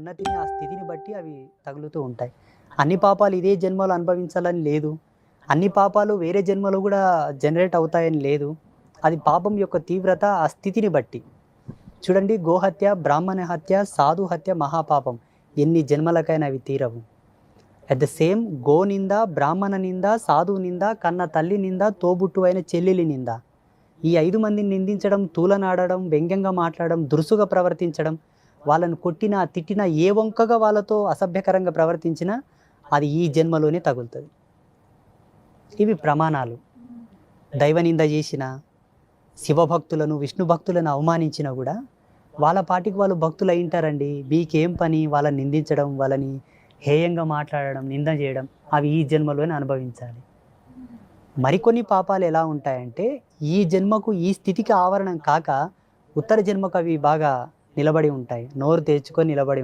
ఉన్నతిని ఆ స్థితిని బట్టి అవి తగులుతూ ఉంటాయి. అన్ని పాపాలు ఇదే జన్మలో అనుభవించాలని లేదు. అన్ని పాపాలు వేరే జన్మలో కూడా జనరేట్ అవుతాయని లేదు. అది పాపం యొక్క తీవ్రత ఆ స్థితిని బట్టి. చూడండి, గోహత్య, బ్రాహ్మణ హత్య, సాధు హత్య మహాపాపం. ఎన్ని జన్మలకైనా అవి తీరవు. అట్ ద సేమ్ గో నింద, బ్రాహ్మణ నింద, సాధువు నింద, కన్న తల్లి నింద, తోబుట్టు అయిన చెల్లెలి నింద. ఈ 5 మందిని నిందించడం, తూలనాడడం, వ్యంగ్యంగా మాట్లాడడం, దురుసుగా ప్రవర్తించడం, వాళ్ళను కొట్టినా, తిట్టినా, ఏ వంకగా వాళ్ళతో అసభ్యకరంగా ప్రవర్తించినా అది ఈ జన్మలోనే తగులుతుంది. ఇవి ప్రమాణాలు. దైవనింద చేసిన, శివభక్తులను, విష్ణు భక్తులను అవమానించినా కూడా వాళ్ళ పాటికి వాళ్ళు భక్తులు అయింటారండి. మీకేం పని వాళ్ళని నిందించడం, వాళ్ళని హేయంగా మాట్లాడడం, నింద చేయడం. అవి ఈ జన్మలోనే అనుభవించాలి. మరికొన్ని పాపాలు ఎలా ఉంటాయంటే, ఈ జన్మకు ఈ స్థితికి ఆవరణం కాక ఉత్తర జన్మకు అవి బాగా నిలబడి ఉంటాయి. నోరు తెరుచుకొని నిలబడి